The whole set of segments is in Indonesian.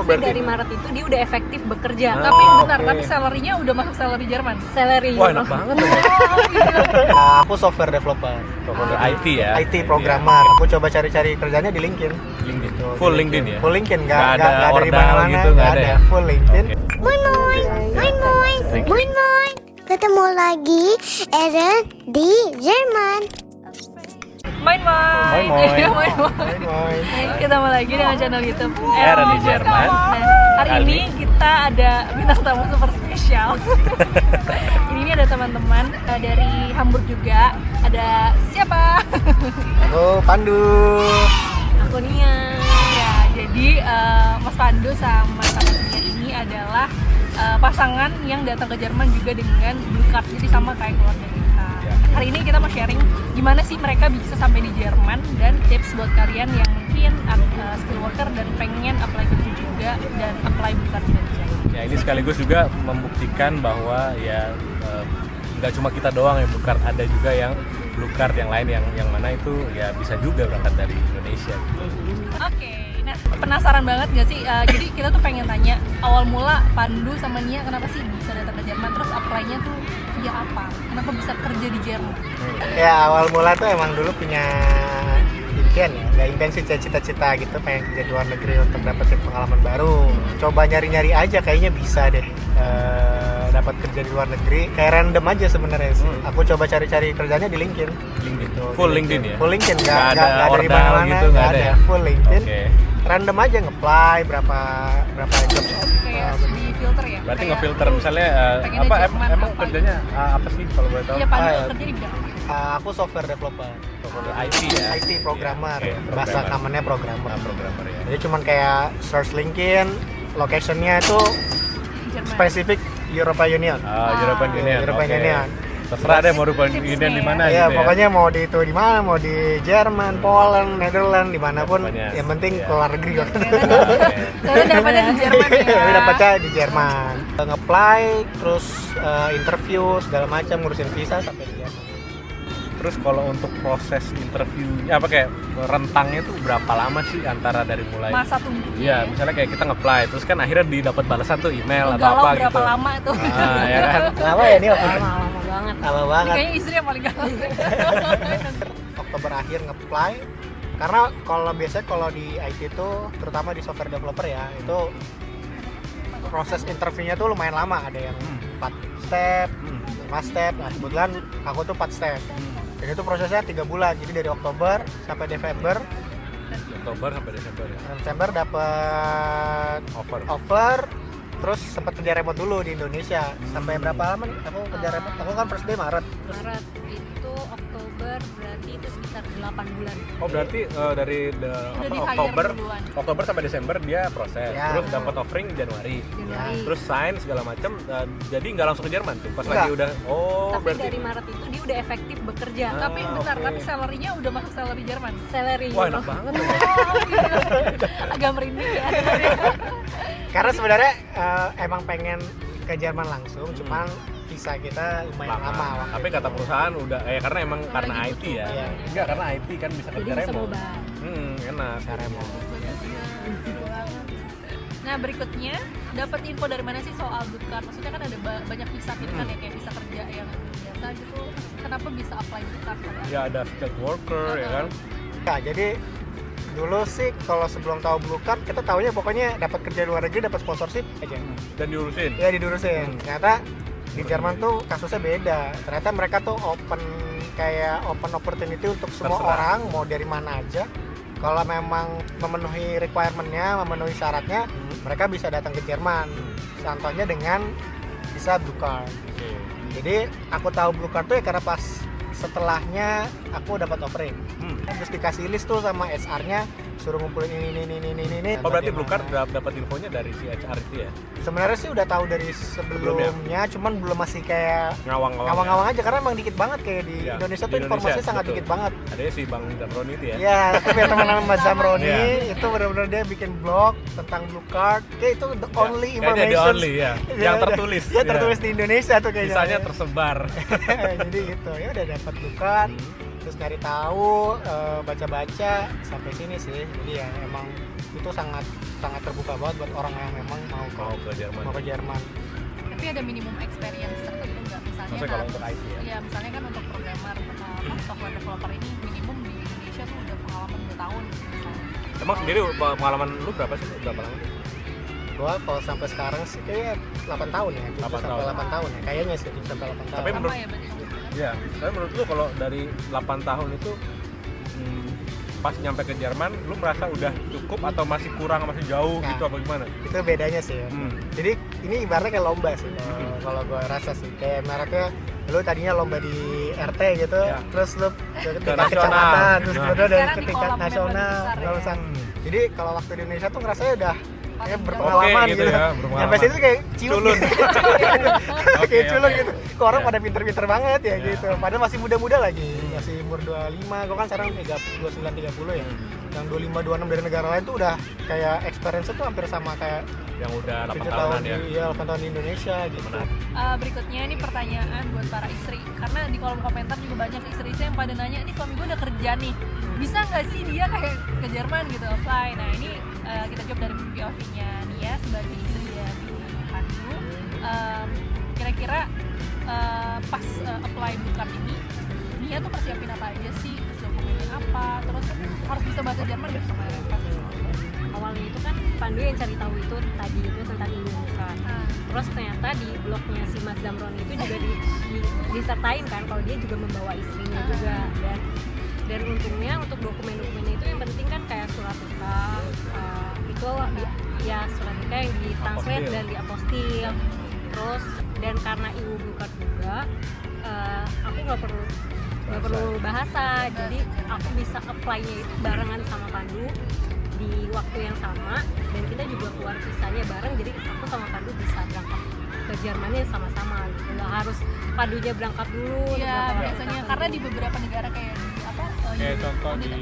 Tapi berarti dari Maret itu dia udah efektif bekerja. Tapi bentar, oke. tapi salary-nya udah masuk salary Jerman. Salary Wah, euro. enak banget tuh. Aku software developer, Pokoknya IT ya. IT programmer. Aku coba cari-cari kerjanya di LinkedIn. LinkedIn. Gitu, Full di LinkedIn ya? Full LinkedIn, Nggak ada nggak dari ordal mana-mana, gitu, nggak ada ya? Full LinkedIn. Oke. Moin moin, moin moin, Thank you. moin moin. Ketemu lagi Eren di Jerman. Moin moin. Moin, moin. Iya, moin moin. Moin. Ketemu lagi dengan channel YouTube Eren di Jerman. Nah, hari Kali ini kita ada bintang tamu super spesial. Ini ada teman-teman dari Hamburg juga. Ada siapa? Aku Pandu. Aku Nia. Ya, jadi Mas Pandu sama Nia ini adalah pasangan yang datang ke Jerman juga dengan Blue Card. Jadi sama kayak keluarga kita. Ya. Hari ini kita mau sharing gimana sih mereka bisa sampai di Jerman dan tips buat kalian yang mungkin skill worker dan pengen apply kerja juga dan apply Blue Card juga. Ya, ini sekaligus juga membuktikan bahwa ya nggak cuma kita doang yang Blue Card, ada juga yang Blue Card yang lain yang mana itu ya bisa juga berangkat dari Indonesia. Oke, nah penasaran banget gak sih? Jadi kita tuh pengen tanya awal mula Pandu sama Nia kenapa sih bisa datang ke Jerman, terus apply-nya tuh via apa? Kenapa bisa kerja di Jerman? Ya awal mula tuh emang dulu punya impian ya, nggak impian sih, cita-cita gitu, pengen kerja di luar negeri untuk dapetin pengalaman baru. Coba nyari-nyari aja, kayaknya bisa deh dapat kerja di luar negeri. Kayak random aja sebenarnya sih. Aku coba cari-cari kerjanya di LinkedIn. LinkedIn. Gitu, Full di LinkedIn ya? Full LinkedIn, Nggak ada nggak dari ordal mana-mana, gitu, nggak ada ya? Full LinkedIn. Oke. Random aja nge-apply berapa job. Kayak di filter ya? Berarti Kayak ngefilter lu misalnya pengennya apa Jerman emang apa kerjanya apa sih kalau boleh tahu? Iya, Pandu Ah, kerja di bidang apa? Aku software developer, Pokoknya IT ya. IT programmer, Oke, bahasa programmer. kamennya programmer. Programmer ya. Jadi cuman kayak search LinkedIn, locationnya itu Jerman. spesifik European Union. European Union. European oke. Union. Terserah deh mau European Tipsnya Union di ya. mana Iya, gitu ya. pokoknya mau di itu di mana, mau di Jerman, Poland, Netherlands, dimanapun, Pokoknya, yang penting iya. keluar negeri kok. Soalnya dapetnya di Jerman ya. Tapi dapatnya di Jerman. Nge-apply, terus interview segala macam, ngurusin visa sampai di Jerman. Terus kalau untuk proses interviewnya apa kayak rentangnya tuh berapa lama sih antara dari mulai Masa tunggu. Iya, misalnya kayak kita nge-apply terus kan akhirnya didapat balasan tuh email atau Galau apa berapa gitu. lama tuh? Ya kan? Lama ya ini waktu? Lama banget. Lama Ini banget. kayaknya istri yang paling galau. Oktober akhir nge-apply. Karena kalau biasanya kalau di IT itu, terutama di software developer ya, itu proses interviewnya tuh lumayan lama. Ada yang 4 step, 5 step. Nah kebetulan aku tuh 4 step. Dan itu prosesnya 3 bulan. Jadi dari Oktober sampai Desember. Oktober sampai Desember ya. Desember dapat offer. Terus sempat kerja remote dulu di Indonesia. Sampai berapa lama nih? Aku kerja remote. Aku kan first day Maret. Maret itu Oktober berarti itu sekitar 8 bulan. Oh berarti dari di-hire duluan. Oktober sampai Desember dia proses, Ya. terus dapat offering Januari, Januari. terus sign segala macam, jadi nggak langsung ke Jerman tuh, pas Enggak. lagi udah, Tapi berarti, dari Maret itu dia udah efektif bekerja. Tapi bentar, oke. tapi salary-nya udah masuk salary Jerman. Salary wah euro. enak banget tuh. Agak merinding ya. Karena sebenarnya emang pengen ke Jerman langsung, cuman visa kita lumayan lama. Tapi kata perusahaan udah, karena emang karena lagi IT butuh. ya, Iya. enggak karena IT kan bisa Jadi kerja bisa remote, mobile. enak, Bisa remote. Nah berikutnya dapat info dari mana sih soal Blue Card? Maksudnya kan ada banyak visa gitu kan ya, kayak visa kerja yang biasa gitu. Kenapa bisa apply Blue Card? ya ada skilled worker ya kan, Ya, jadi dulu sih kalau sebelum tahu Blue Card kita taunya pokoknya dapat kerja di luar negeri, dapat sponsorship aja. dan diurusin. Ya didurusin. Ternyata di Jerman tuh kasusnya beda. Ternyata mereka tuh open opportunity untuk semua Terserah. orang, mau dari mana aja. Kalau memang memenuhi requirement-nya, memenuhi syaratnya, mereka bisa datang ke Jerman. Contohnya dengan visa Blue Card. Oke. Jadi aku tahu Blue Card tuh ya karena pas setelahnya aku dapat offering. Terus dikasih list tuh sama HR-nya, suruh ngumpulin ini. Oh berarti Blue Card dapat infonya dari si HR itu ya, Sebenarnya sih udah tahu dari sebelumnya, cuman belum masih kayak ngawang-ngawang aja karena emang dikit banget kayak di Ya, Indonesia di tuh informasinya Indonesia, sangat betul. dikit banget. Adanya si Bang Damron itu ya. Ya, tapi ya teman-teman Mas Zamroni Iya. itu benar-benar dia bikin blog tentang Blue Card. Kayak itu the only Kayaknya the information. only ya, Ya, yang tertulis. Ya tertulis di Indonesia tuh kayaknya. Sisanya tersebar. Jadi gitu. Ya udah dapat Blue Card. Terus nyari tahu, baca-baca sampai sini sih. Jadi ya emang itu sangat sangat terbuka banget buat orang yang memang mau ke Jerman. ke Jerman. Tapi ada minimum experience tertentu nggak? Misalnya Maksudnya kalau untuk IT ya? Iya, misalnya kan untuk programmer, software developer ini minimum di Indonesia tuh udah pengalaman 2 tahun misalnya. Emang sendiri pengalaman lu berapa sih? Berapa lama? Gua kalau sampai sekarang sih kayak 8 tahun ya, 7 8 sampai tahun. 8 tahun ya, kayaknya sih 7 sampai 8 tahun. Tapi Sama menurut- ya berarti. Iya, tapi menurut lu kalau dari 8 tahun itu pas nyampe ke Jerman, lu merasa udah cukup atau masih kurang, masih jauh Nah. gitu apa gimana? Itu bedanya sih ya. Jadi ini ibaratnya kayak lomba sih kalau gue rasa sih, kayak ibaratnya lu tadinya lomba di RT gitu, Ya. terus lu ke tingkat nasional. kecamatan, terus Nah. kemudian dari Sekarang ke di tingkat kolam yang nasional, lebih besar ya. nggak usah. Jadi kalau waktu di Indonesia tuh ngerasanya udah kayak Paling berpengalaman Oke, gitu gitu. ya, berpengalaman. Sampai situ kayak culun. Oke, Kayak culun oke. gitu. Kok orang Ya. pada pinter-pinter banget ya Ya. gitu. Padahal masih muda-muda lagi. Masih umur 25. Gua kan sekarang 29 30 ya. Yang 25 26 dari negara lain tuh udah kayak experience tuh hampir sama kayak Yang udah 8 7 tahunan ya. di 8 tahun di Indonesia gitu. Menarik. Berikutnya ini pertanyaan buat para istri, karena di kolom komentar juga banyak istri-istri yang pada nanya, ini suami gue udah kerja nih, bisa nggak sih dia kayak ke Jerman gitu apply? Nah ini kita jawab dari POV-nya Nia sebagai istri dari Pandu. Kira-kira pas apply bukan ini, Nia tuh persiapin apa aja sih? Terus dokumennya apa? Terus harus bisa bahasa Jerman gitu sama Awalnya itu kan Pandu yang cari tahu itu tadi itu tentang Indonesia. Terus ternyata di blognya si Mas Zamron itu juga disertain kan kalau dia juga membawa istrinya juga, dan untungnya untuk dokumen-dokumen itu yang penting kan kayak surat nikah, itu ya surat nikah yang ditranslate Apostil. dan diapostil. Terus dan karena ibu bukan juga, aku nggak perlu bahasa, jadi aku bisa apply-nya itu barengan sama Pandu di waktu yang sama, dan kita juga keluar visanya bareng, jadi aku sama Pandu bisa berangkat ke Jermannya sama-sama gitu. Nggak harus Pandunya berangkat dulu. Iya, beberapa biasanya berangkat karena dulu. di beberapa negara kayak di apa? Kayak contoh di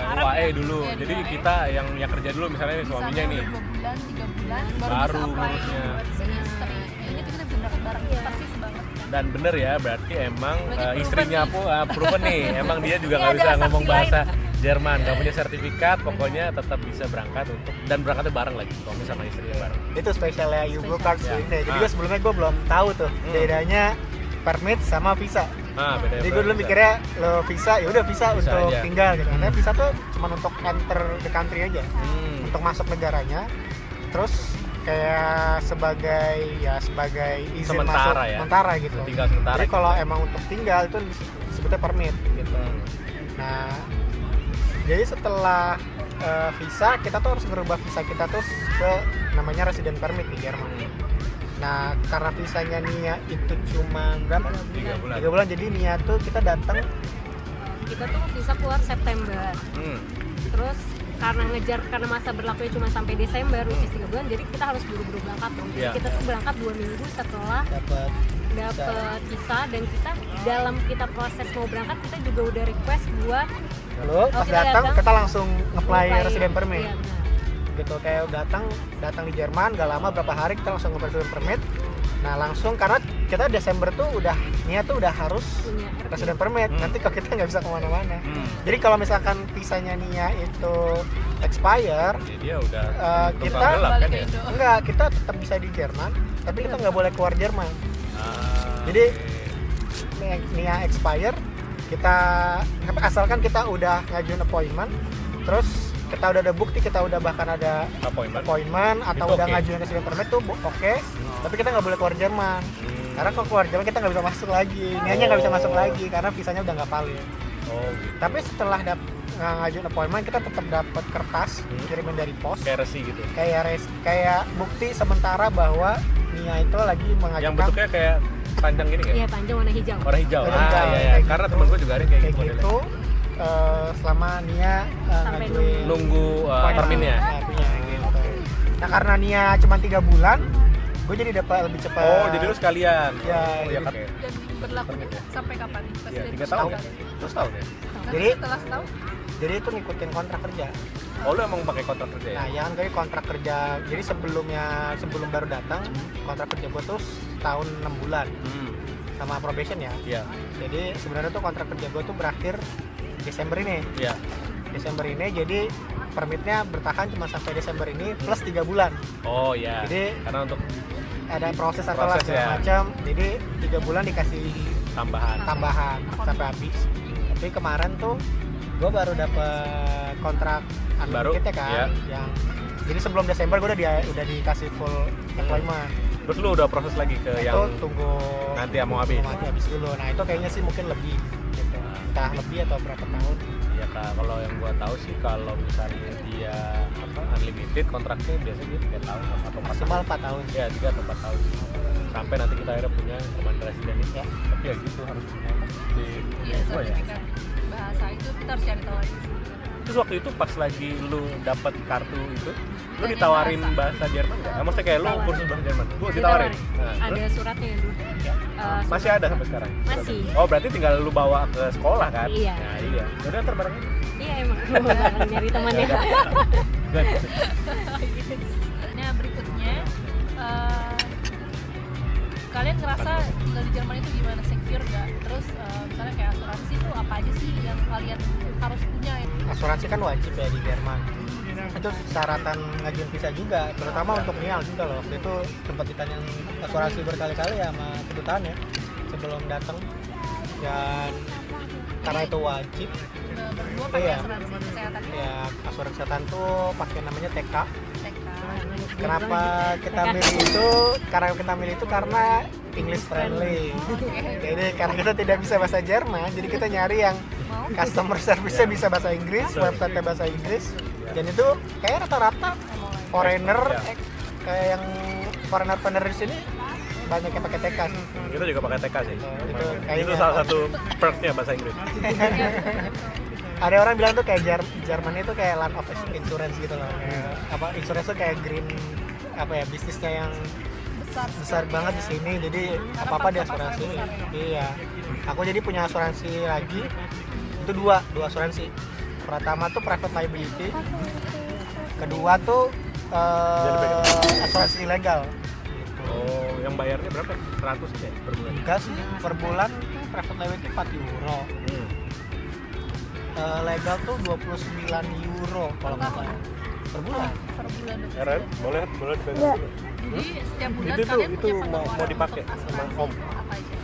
Arab UAE ya. dulu. Iya, di Jadi UAE. kita yang kerja dulu misalnya Di suaminya sana nih. udah 2 bulan, 3 bulan baru Baru bisa apply ngurusnya. buat si istri. Kayaknya itu kita bisa berangkat bareng, Iya. persis banget. Dan bener ya, berarti emang Berarti proven istrinya nih. proven nih. Emang dia juga Ini nggak ada bisa saksi ngomong lain. bahasa Jerman, nggak punya sertifikat, pokoknya tetap bisa berangkat untuk dan berangkatnya bareng lagi, suami sama istrinya bareng. Itu spesialnya Yugo Spesial. Cards Ya. ini. Jadi Ah. gua sebelumnya gue belum tahu tuh bedanya permit sama visa. Beda. Jadi gue dulu mikirnya lo visa ya udah visa Visa untuk aja. tinggal gitu. Karena visa tuh cuma untuk enter the country aja, untuk masuk negaranya. Terus kayak sebagai izin Sementara masuk ya. sementara gitu. Tinggal sementara. Jadi kalau emang untuk tinggal itu disebutnya permit gitu. Nah, jadi setelah visa kita tuh harus merubah visa kita tuh ke namanya resident permit di Jerman. Nah, karena visanya Nia itu cuma berapa? 3 bulan. 3 bulan. Jadi Nia tuh kita datang Kita tuh bisa keluar September. Hmm. Terus karena masa berlakunya cuma sampai Desember, which is 3 bulan, jadi kita harus buru-buru berangkat dong. Jadi Iya. kita tuh berangkat 2 minggu setelah dapat dapet visa, dan kita dalam kita proses mau berangkat kita juga udah request buat lalu pas kita datang datang, kita langsung nge-apply resident permit. Iya, benar. Gitu kayak datang di Jerman gak lama berapa hari kita langsung nge-apply resident permit. Nah, langsung karena kita Desember tuh Nia tuh udah harus Punya RP. resident permit. Nanti kalau kita nggak bisa kemana-mana. Jadi kalau misalkan visanya Nia itu expire, Jadi dia udah kita numpang gelap balik kan ke ya. Indo. enggak, kita tetap bisa di Jerman, tapi kita nggak boleh keluar Jerman. Jadi, Nia expire, kita asalkan kita udah ngajuin appointment, terus kita udah ada bukti, kita udah bahkan ada appointment atau Itu udah oke. ngajuin resident permit tuh oke, tapi kita nggak boleh keluar Jerman. Karena kalau keluar Jerman kita nggak bisa masuk lagi, Nianya nggak bisa masuk lagi karena visanya udah nggak valid. Oh, gitu. Tapi setelah ngajuin appointment kita tetap dapat kertas kirimin dari pos Kayak resi gitu. kayak bukti sementara bahwa Nia itu lagi Yang mengajukan bentuknya kayak panjang gini kan? Iya, panjang warna hijau. Warna hijau. Warna hijau, Iya. kayak Karena gitu. temen gue juga ada yang kayak kayak gitu modelnya. gitu selama Nia Sampai ngajuin Nunggu perminnya. punya gitu. Nah, karena Nia cuma 3 bulan, gue jadi dapat lebih cepat. Oh, jadi lu sekalian. Ya, Oh, iya jadi- kan. Dan berlakunya sampai kapan? Pas Iya, dari 3 tahun. kali. Terus tahun ya? Nanti Jadi- setelah setahun Jadi itu ngikutin kontrak kerja. Oh, lu emang pakai kontrak kerja ya? Nah, yang kayak kontrak kerja. Jadi sebelum baru datang, kontrak kerja gue tuh tahun 6 bulan sama probation ya. Iya. Jadi sebenarnya tuh kontrak kerja gue tuh berakhir Desember ini. Iya. Desember ini, jadi permitnya bertahan cuma sampai Desember ini plus 3 bulan. Oh ya. Jadi Karena untuk ada proses apalah Proses, segala ya. macam. Jadi 3 bulan dikasih tambahan. sampai habis. Tapi kemarin tuh gue baru dapet kontrak Baru, unlimited kan, iya. yang jadi sebelum Desember gue udah dikasih full employment. Terus lu udah proses lagi ke Itu yang tunggu nanti mau habis. habis dulu. Nah itu kayaknya sih mungkin lebih gitu. Entah lebih atau berapa tahun. ya Kak, kalau yang gua tahu sih kalau misalnya dia unlimited kontraknya biasanya dia 3 tahun atau 4 Maksimal tahun. 4 tahun. Ya 3 atau 4 tahun sampai nanti kita akhirnya punya permanent resident ini ya. Tapi ya gitu harus punya di Iya, gua ya. sertifikat bahasa itu kita harus cari tahu aja sih. Terus waktu itu pas lagi lu dapat kartu itu, lu Tanya ditawarin bahasa. bahasa Jerman nggak? Maksudnya kayak lu Ditawarin. kursus bahasa Jerman? Gua ditawarin. Nah, Ada terus? suratnya dulu. Masih ada sampai sekarang? Masih. Oh berarti tinggal lu bawa ke sekolah kan? Iya. Nah iya. Udah ntar barengnya. Iya emang gue bakal nyari temannya. Ya udah. Good. Nah berikutnya kalian ngerasa tinggal di Jerman itu gimana, secure nggak? Terus misalnya kayak asuransi tuh apa aja sih yang kalian harus punya? Asuransi kan wajib ya di Jerman. Itu syaratan ngajuin visa juga, terutama untuk NIAL juga loh. Waktu itu sempat ditanya asuransi berkali-kali ya sama kedutaan ya sebelum datang. Dan karena itu wajib, Berdua pakai Iya. asuransi kesehatan ya asuransi kesehatan tuh pakai namanya TK. TK. Kenapa kita milih itu? Karena English friendly. Jadi karena kita tidak bisa bahasa Jerman, jadi kita nyari yang customer service-nya bisa bahasa Inggris, website-nya bahasa Inggris. Dan itu kayak rata-rata foreigner, kayak yang foreigner di sini banyak yang pakai TK sih. Kita juga pakai TK sih. Itu Itu kayaknya. salah satu perknya bahasa Inggris. Ada orang bilang tuh kayak Jerman itu kayak land of insurance gitu loh. Kayak, apa insurance tuh kayak green apa ya, bisnisnya yang besar banget di sini. Jadi apa-apa di asuransi. Iya. Aku jadi punya asuransi lagi. Itu dua asuransi. Pertama tuh private liability. Kedua tuh asuransi ilegal. Oh, yang bayarnya berapa? 100 ya per bulan? Enggak sih, per bulan private liability 4 euro. Legal tuh 29 euro kalau nggak salah. Per bulan. Per bulan. Eren, boleh dipotong dulu. Jadi setiap bulan Itu tuh- kalian itu punya mau pengeluaran dipakai untuk sama asuransi Om. apa aja?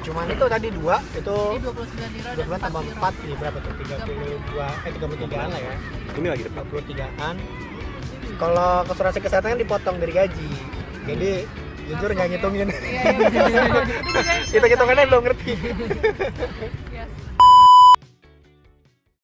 Cuman itu tadi dua, itu Jadi 29 euro 2 bulan dan tambah 4 4 jadi berapa tuh? 33-an lah ya. Ini lagi depan. 43-an. Kalau asuransi kesehatan kan dipotong dari gaji. Jadi jujur nggak ngitungin. Iya, iya, betul. Itu juga Hitung-hitungannya belum ngerti.